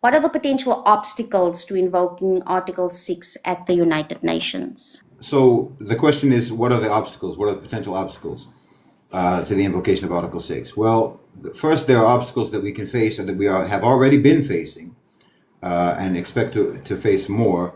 What are the potential obstacles to invoking Article 6 at the United Nations? So the question is, what are the obstacles? What are the potential obstacles to the invocation of Article 6? Well, first, there are obstacles that we can face and that have already been facing and expect to face more,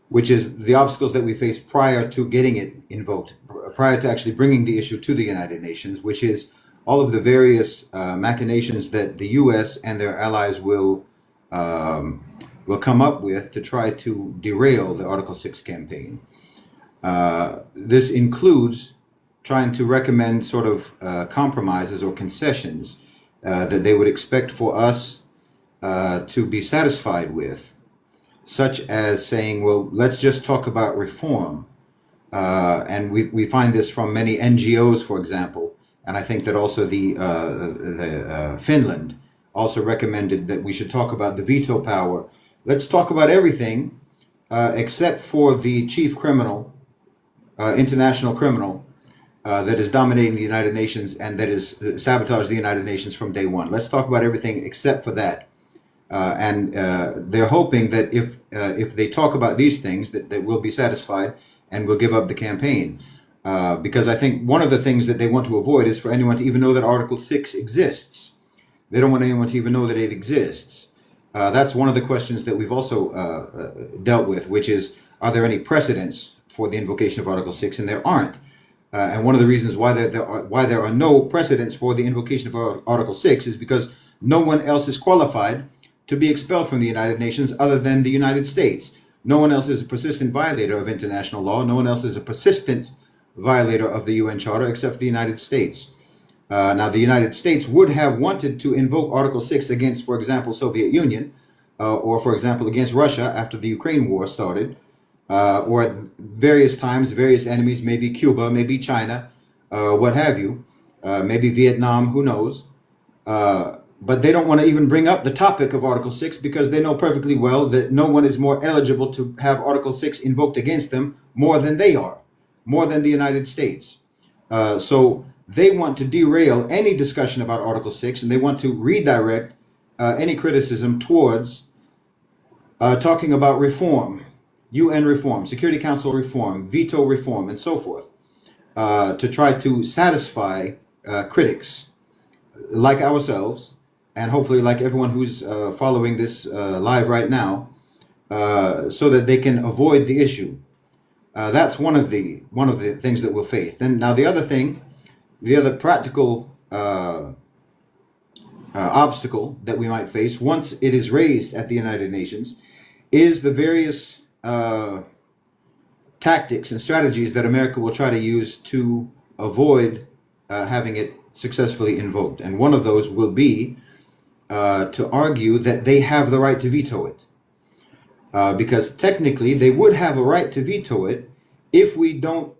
which is the obstacles that we face prior to getting it invoked, prior to actually bringing the issue to the United Nations, which is all of the various machinations that the U.S. and their allies will come up with to try to derail the Article 6 campaign. This includes trying to recommend sort of compromises or concessions that they would expect for us to be satisfied with, such as saying, well, let's just talk about reform. And we find this from many NGOs, for example, and I think that also the Finland also recommended that we should talk about the veto power. Let's talk about everything except for the chief criminal, international criminal, that is dominating the United Nations and that is sabotaged the United Nations from day one. Let's talk about everything except for that. And they're hoping that if they talk about these things, that we'll be satisfied and we'll give up the campaign. Because I think one of the things that they want to avoid is for anyone to even know that Article 6 exists. They don't want anyone to even know that it exists. That's one of the questions that we've also dealt with, which is, are there any precedents for the invocation of Article 6? And there aren't. And one of the reasons why there are no precedents for the invocation of Article 6 is because no one else is qualified to be expelled from the United Nations other than the United States. No one else is a persistent violator of international law. No one else is a persistent violator of the UN Charter except for the United States. Now, the United States would have wanted to invoke Article 6 against, for example, Soviet Union, or, for example, against Russia after the Ukraine war started, or at various times, various enemies, maybe Cuba, maybe China, what have you, maybe Vietnam, who knows. But they don't want to even bring up the topic of Article 6 because they know perfectly well that no one is more eligible to have Article 6 invoked against them more than they are, more than the United States. So they want to derail any discussion about Article 6, and they want to redirect any criticism towards talking about reform, UN reform, Security Council reform, veto reform, and so forth, to try to satisfy critics like ourselves, and hopefully like everyone who's following this live right now, so that they can avoid the issue. That's one of the things that we'll face. Then now the other practical obstacle that we might face once it is raised at the United Nations is the various tactics and strategies that America will try to use to avoid having it successfully invoked. And one of those will be to argue that they have the right to veto it. Because technically they would have a right to veto it if we don't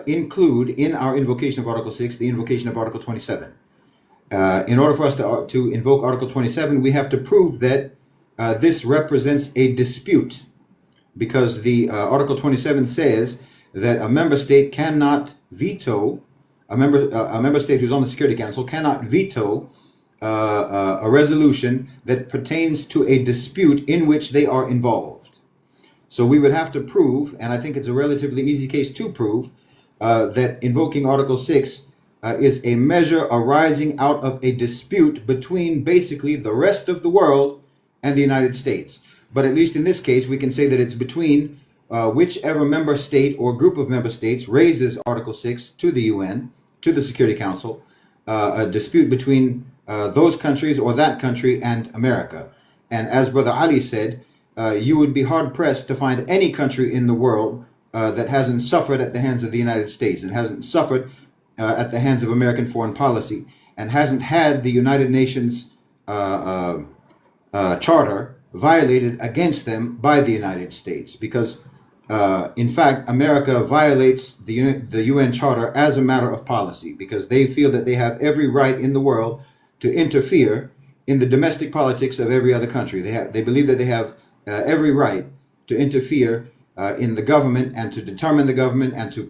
include in our invocation of Article 6 the invocation of Article 27. In order for us to invoke Article 27, we have to prove that this represents a dispute, because the Article 27 says that a member state cannot veto, a member state who's on the Security Council cannot veto a resolution that pertains to a dispute in which they are involved. So we would have to prove, and I think it's a relatively easy case to prove, that invoking Article 6 is a measure arising out of a dispute between basically the rest of the world and the United States. But at least in this case, we can say that it's between whichever member state or group of member states raises Article 6 to the UN, to the Security Council, a dispute between those countries or that country and America. And as Brother Ali said, you would be hard-pressed to find any country in the world that hasn't suffered at the hands of the United States and hasn't suffered at the hands of American foreign policy and hasn't had the United Nations Charter violated against them by the United States. Because, in fact, America violates the UN Charter as a matter of policy, because they feel that they have every right in the world to interfere in the domestic politics of every other country. They believe that they have every right to interfere in the government and to determine the government and to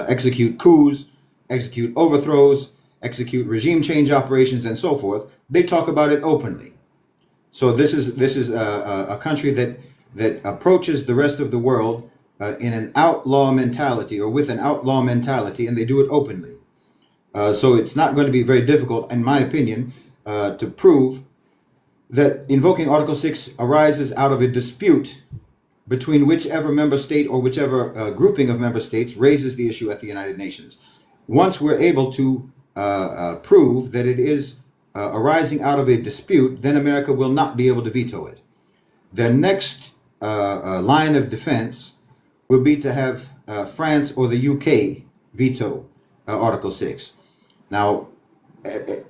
execute coups, execute overthrows, execute regime change operations, and so forth. They talk about it openly. So this is a country that approaches the rest of the world in an outlaw mentality, or with an outlaw mentality, and they do it openly. So it's not going to be very difficult, in my opinion, to prove that invoking Article 6 arises out of a dispute between whichever member state or whichever grouping of member states raises the issue at the United Nations. Once we're able to prove that it is arising out of a dispute, then America will not be able to veto it. The next line of defense will be to have France or the UK veto Article 6. Now,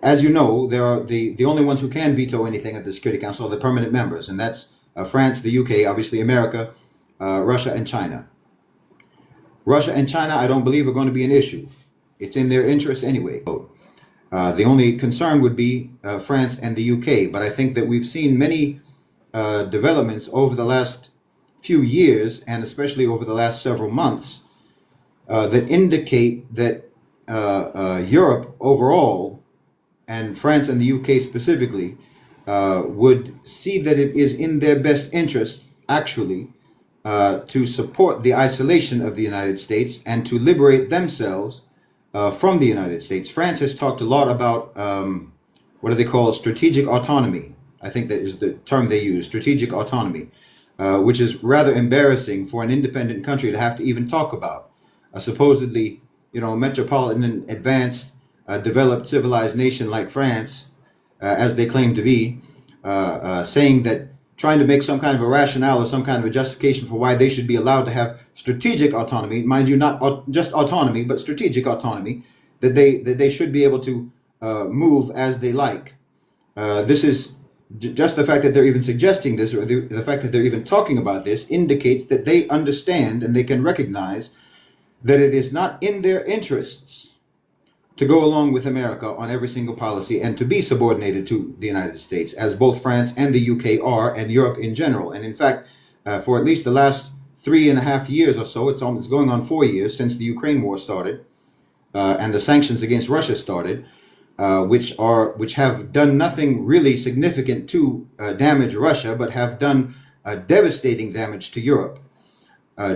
as you know, there are the only ones who can veto anything at the Security Council are the permanent members, and that's France, the UK, obviously America, Russia, and China. Russia and China, I don't believe, are going to be an issue. It's in their interest anyway. The only concern would be France and the UK, but I think that we've seen many developments over the last few years, and especially over the last several months, that indicate that Europe overall, and France and the UK specifically, would see that it is in their best interest, actually, to support the isolation of the United States and to liberate themselves from the United States. France has talked a lot about what do they call strategic autonomy. I think that is the term they use, strategic autonomy, which is rather embarrassing for an independent country to have to even talk about. Supposedly, metropolitan, advanced, developed, civilized nation like France, as they claim to be, saying that, trying to make some kind of a rationale or some kind of a justification for why they should be allowed to have strategic autonomy, mind you, not just autonomy, but strategic autonomy, that they should be able to move as they like. This is just the fact that they're even suggesting this, or the fact that they're even talking about this, indicates that they understand and they can recognize that it is not in their interests to go along with America on every single policy and to be subordinated to the United States, as both France and the UK are, and Europe in general. And in fact, for at least the last 3.5 years or so, it's going on 4 years since the Ukraine war started, and the sanctions against Russia started, which have done nothing really significant to damage Russia, but have done devastating damage to Europe.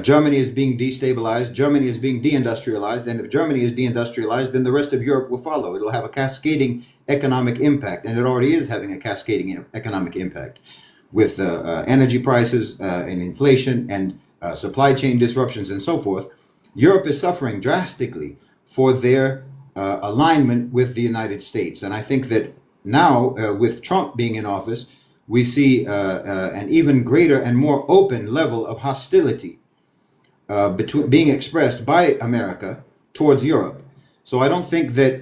Germany is being destabilized, Germany is being deindustrialized, and if Germany is deindustrialized, then the rest of Europe will follow. It'll have a cascading economic impact, and it already is having a cascading economic impact with energy prices and inflation and supply chain disruptions and so forth. Europe is suffering drastically for their alignment with the United States. And I think that now, with Trump being in office, we see an even greater and more open level of hostility being expressed by America towards Europe. So I don't think that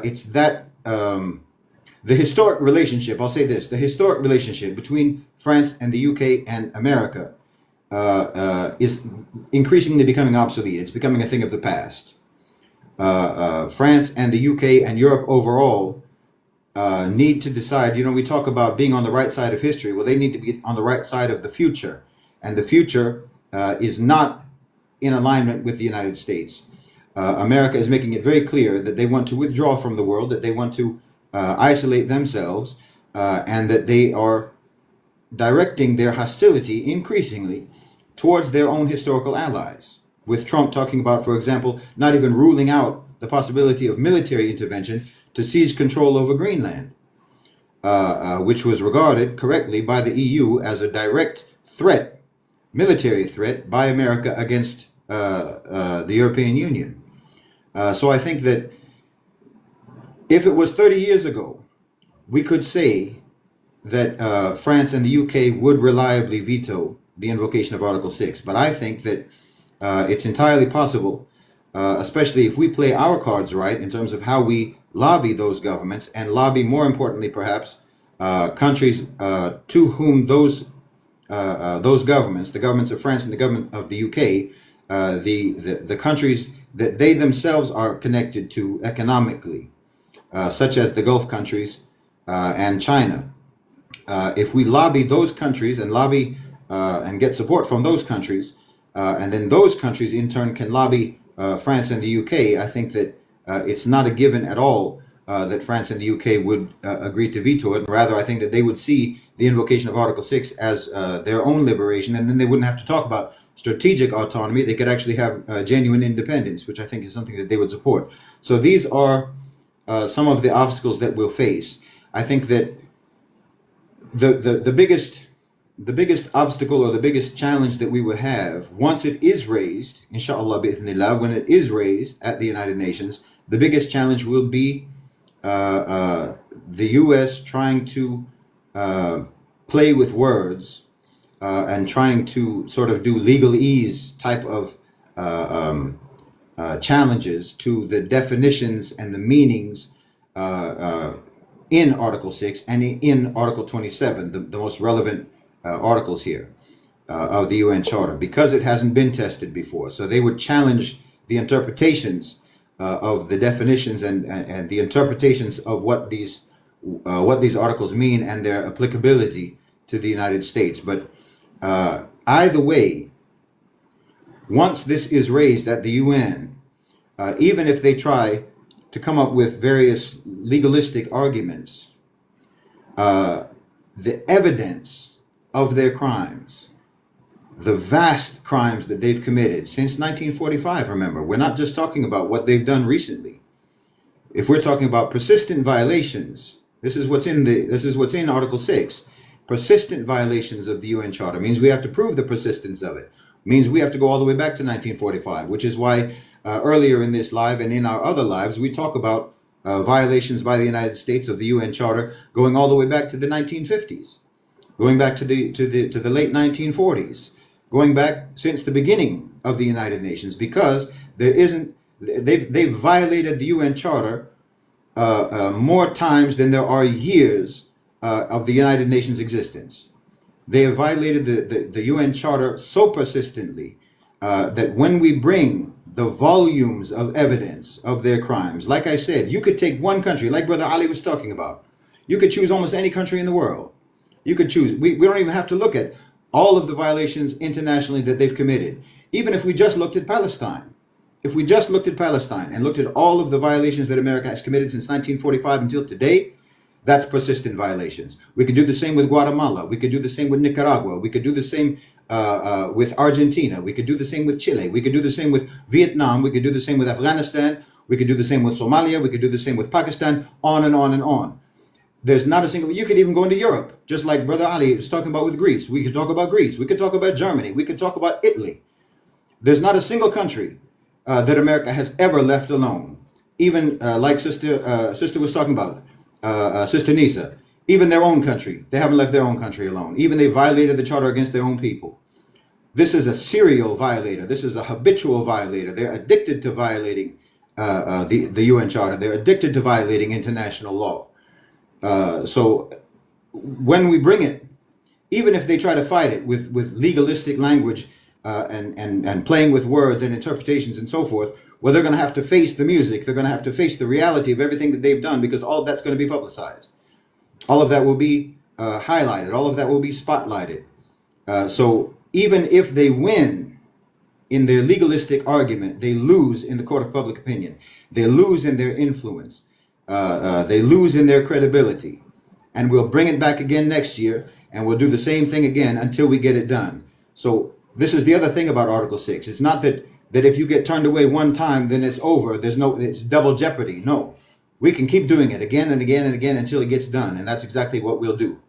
it's that the historic relationship, I'll say this, the historic relationship between France and the UK and America is increasingly becoming obsolete. It's becoming a thing of the past. France and the UK and Europe overall need to decide, we talk about being on the right side of history. Well, they need to be on the right side of the future. And the future is not in alignment with the United States. America is making it very clear that they want to withdraw from the world, that they want to isolate themselves, and that they are directing their hostility increasingly towards their own historical allies. With Trump talking about, for example, not even ruling out the possibility of military intervention to seize control over Greenland, which was regarded correctly by the EU as a direct threat, military threat by America against the European Union. So I think that if it was 30 years ago, we could say that France and the UK would reliably veto the invocation of Article 6. But I think that it's entirely possible, especially if we play our cards right in terms of how we lobby those governments, and lobby, more importantly perhaps, countries to whom those governments, the governments of France and the government of the UK, the countries that they themselves are connected to economically, such as the Gulf countries and China. If we lobby those countries and lobby and get support from those countries, and then those countries in turn can lobby France and the UK, I think that it's not a given at all that France and the UK would agree to veto it. Rather, I think that they would see the invocation of Article 6 as their own liberation, and then they wouldn't have to talk about strategic autonomy. They could actually have genuine independence, which I think is something that they would support. So these are some of the obstacles that we'll face. I think that the biggest obstacle or the biggest challenge that we will have once it is raised, inshallah bi'ithnillah, when it is raised at the United Nations, the biggest challenge will be the U.S. trying to play with words and trying to sort of do legalese type of challenges to the definitions and the meanings in Article 6 and in Article 27, the most relevant articles here of the UN Charter, because it hasn't been tested before. So they would challenge the interpretations of the definitions and the interpretations of what these articles mean and their applicability to the United States. But either way, once this is raised at the UN, even if they try to come up with various legalistic arguments, the evidence of their crimes, the vast crimes that they've committed since 1945, remember, we're not just talking about what they've done recently. If we're talking about persistent violations, this is what's in Article 6. Persistent violations of the UN Charter means we have to prove the persistence of it. Means we have to go all the way back to 1945, which is why earlier in this live and in our other lives, we talk about violations by the United States of the UN Charter going all the way back to the 1950s, going back to the late 1940s, going back since the beginning of the United Nations, because they've violated the UN Charter more times than there are years of the United Nations existence. They have violated the UN Charter so persistently that when we bring the volumes of evidence of their crimes, like I said, you could take one country, like Brother Ali was talking about. You could choose almost any country in the world. You could choose. We don't even have to look at all of the violations internationally that they've committed. Even if we just looked at Palestine. If we just looked at Palestine and looked at all of the violations that America has committed since 1945 until today, that's persistent violations. We could do the same with Guatemala. We could do the same with Nicaragua. We could do the same with Argentina. We could do the same with Chile. We could do the same with Vietnam. We could do the same with Afghanistan. We could do the same with Somalia. We could do the same with Pakistan, on and on and on. There's not a single, you could even go into Europe, just like Brother Ali was talking about with Greece. We could talk about Greece. We could talk about Germany. We could talk about Italy. There's not a single country that America has ever left alone. Even like Sister was talking about, Sister Nisa, even their own country, they haven't left their own country alone. Even they violated the charter against their own people. This is a serial violator. This is a habitual violator. They're addicted to violating the UN Charter. They're addicted to violating international law. So when we bring it, even if they try to fight it with legalistic language and playing with words and interpretations and so forth, well, they're going to have to face the music. They're going to have to face the reality of everything that they've done, because all of that's going to be publicized. All of that will be highlighted. All of that will be spotlighted. So even if they win in their legalistic argument, they lose in the court of public opinion. They lose in their influence. They lose in their credibility. And we'll bring it back again next year, and we'll do the same thing again until we get it done. So this is the other thing about Article 6. It's not that if you get turned away one time, then it's over. It's double jeopardy. No, we can keep doing it again and again and again until it gets done. And that's exactly what we'll do.